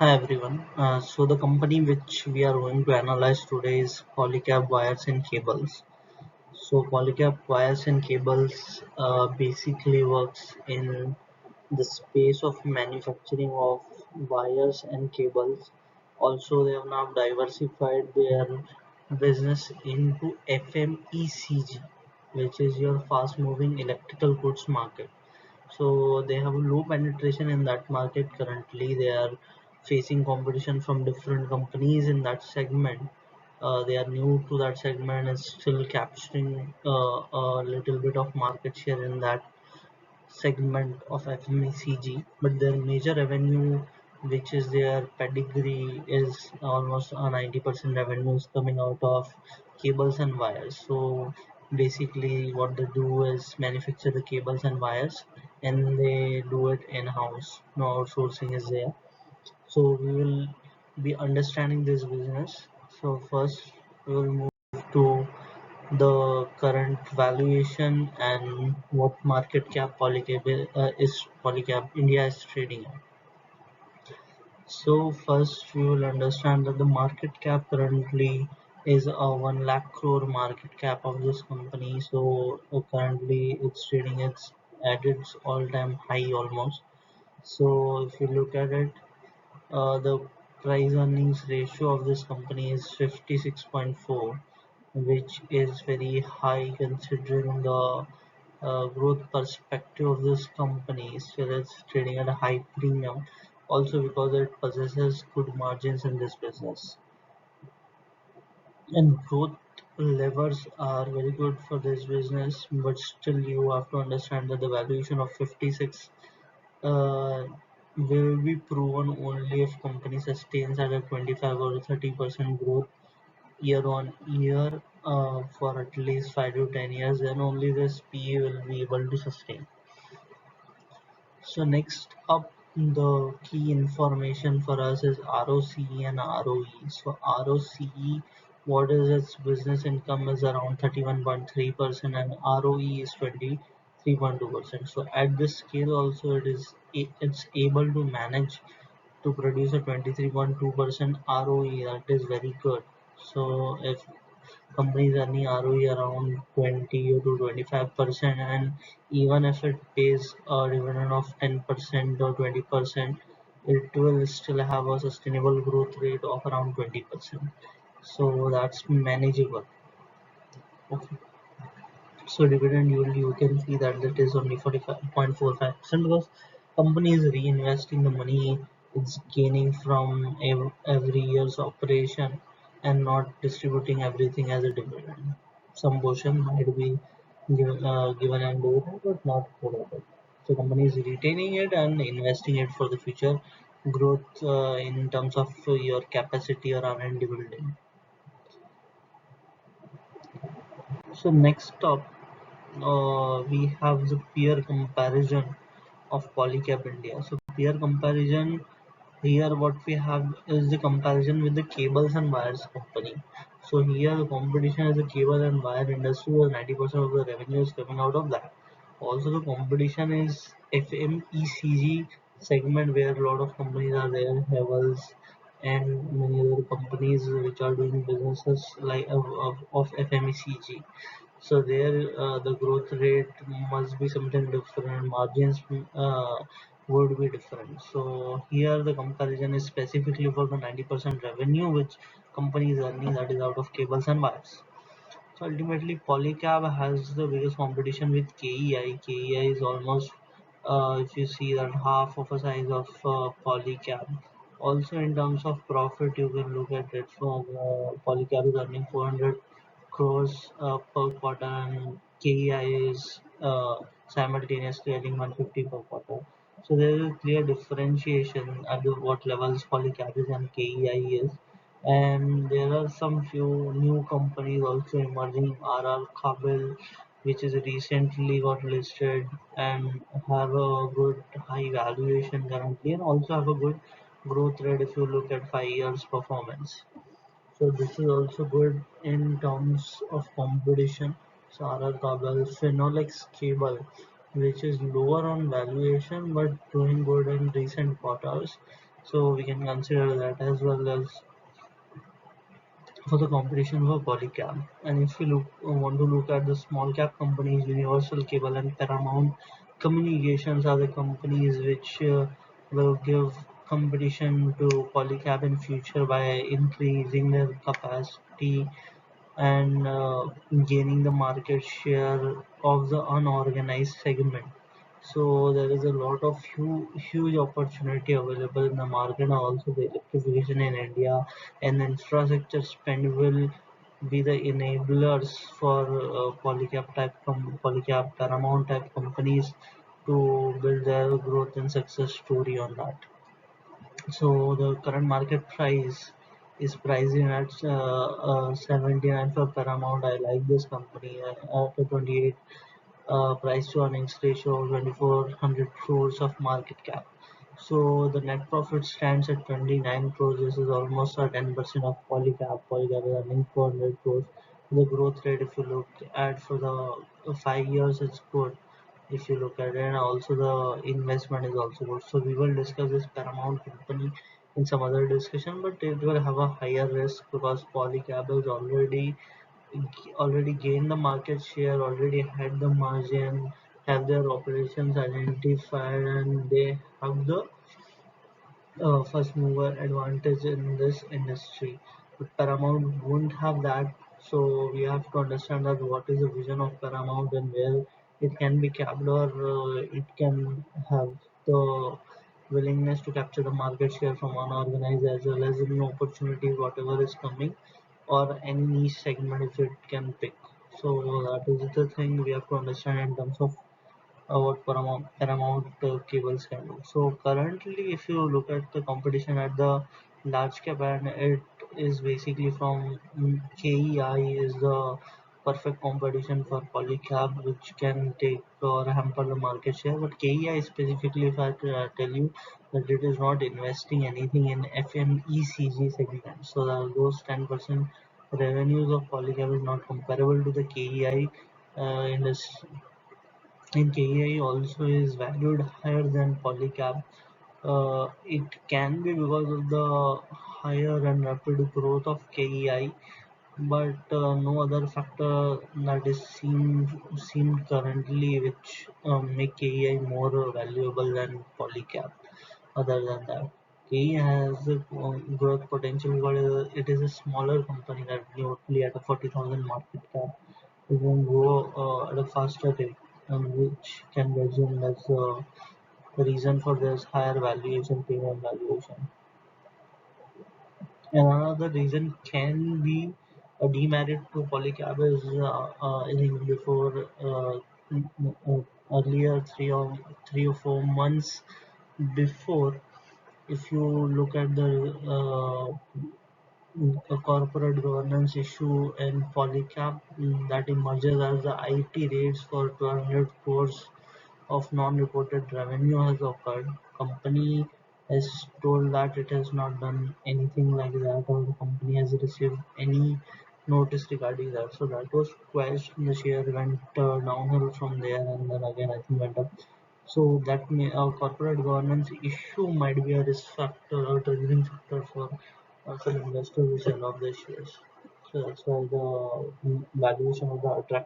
Hi everyone. So the company which we are going to analyze today is Polycab Wires and Cables. So Polycab Wires and Cables basically works in the space of manufacturing of wires and cables. Also, they have now diversified their business into FMECG, which is your fast-moving electrical goods market. So they have a low penetration in that market currently. They are facing competition from different companies in that segment. They are new to that segment and still capturing a little bit of market share in that segment of FMCG, but their major revenue, which is their pedigree, is almost 90% revenue is coming out of cables and wires. So basically, what they do is manufacture the cables and wires, and they do it in-house. No outsourcing is there. So we will be understanding this business. So first, we will move to the current valuation and what market cap Polycab India is trading at. So first we will understand that the market cap currently is a 1 lakh crore market cap of this company. So currently it's trading at its all-time high almost. So if you look at it, the price earnings ratio of this company is 56.4, which is very high considering the growth perspective of this company. Still, it's trading at a high premium, also because it possesses good margins in this business. And growth levers are very good for this business, but still, you have to understand that the valuation of 56 uh, will be proven only if company sustains at a 25 or 30% growth year on year for at least 5 to 10 years, then only this PE will be able to sustain. So next up, the key information for us is ROCE and ROE. So ROCE, what is its business income is around 31.3% and ROE is 23.2%. So at this scale also it's able to manage to produce a 23.2% ROE. That is very good. So if companies earning ROE around 20 to 25%, and even if it pays a dividend of 10% or 20%, it will still have a sustainable growth rate of around 20%. So that's manageable. Okay. So dividend yield, you can see that that is only 45.45% because company is reinvesting the money it's gaining from every year's operation and not distributing everything as a dividend. Some portion might be given and dividend, but not all of it. So company is retaining it and investing it for the future growth in terms of your capacity or R&D building. So next up, we have the peer comparison of Polycab India. So peer comparison here, what we have is the comparison with the cables and wires company. So here the competition is the cable and wire industry where 90% of the revenue is coming out of that. Also the competition is FMECG segment where a lot of companies are there, Havels and many other companies which are doing businesses like of FMECG. So there, the growth rate must be something different. Margins would be different. So here, the comparison is specifically for the 90% revenue which company is earning, that is out of cables and wires. So ultimately, Polycab has the biggest competition with KEI. KEI is almost, if you see that, half of a size of Polycab. Also, in terms of profit, you can look at it. So Polycab is earning 400 crores per quarter, and KEI is simultaneously earning 150 per quarter. So there is a clear differentiation at what levels Polycab is and KEI is, and there are some few new companies also emerging. RR Kabel, which is recently got listed and have a good high valuation currently, and also have a good growth rate if you look at 5 years performance. So this is also good in terms of competition. So RR Kabel, Phenolics Cable, which is lower on valuation but doing good in recent quarters. So we can consider that as well as for the competition for Polycab. And if we want to look at the small cap companies, Universal Cable and Paramount Communications are the companies which will give competition to Polycab in future by increasing their capacity and gaining the market share of the unorganized segment. So there is a lot of huge opportunity available in the market. Also, the electrification in India and the infrastructure spend will be the enablers for Polycab Paramount type companies to build their growth and success story on that. So the current market price is pricing at 79 for Paramount. I like this company at 28 price to earnings ratio, 2400 crores of market cap. So the net profit stands at 29 crores. This is almost a 10% of Polycab. Polycab is earning 400 crores. The growth rate, if you look at for the 5 years, it's good. If you look at it, and also the investment is also good. So we will discuss this Paramount company in some other discussion, but it will have a higher risk because Polycab is already gained the market share, already had the margin, have their operations identified, and they have the first mover advantage in this industry. But Paramount won't have that, so we have to understand that what is the vision of Paramount and where it can be capped, or it can have the willingness to capture the market share from unorganized as well as new opportunities, whatever is coming, or any niche segment if it can pick. So that is the thing we have to understand in terms of what Paramount cables can do. So currently, if you look at the competition at the large cap, and it is basically from KEI is the perfect competition for Polycab, which can take or hamper the market share. But KEI specifically, if I tell you that it is not investing anything in FMECG segment, so those 10% revenues of Polycab is not comparable to the KEI industry, and KEI also is valued higher than Polycab. It can be because of the higher and rapid growth of KEI, but no other factor that is seen currently which make KEI more valuable than Polycab. Other than that, KEI has a growth potential, but it is a smaller company that only at a 40,000 market cap. It can grow at a faster rate, and which can be assumed as the reason for this higher valuation, premium valuation. And another reason can be a demerit to Polycab is I think before earlier 3 or 4 months before, if you look at the a corporate governance issue in Polycab, that emerges as the IT raids for 200 crores of non-reported revenue has occurred. Company has told that it has not done anything like that, or the company has received any notice regarding that. So that was quashed, and the share went downhill from there, and then again I think went up. So that corporate governance issue might be a risk factor or triggering factor for some investors who sell off their shares. So that's why the valuation of the attract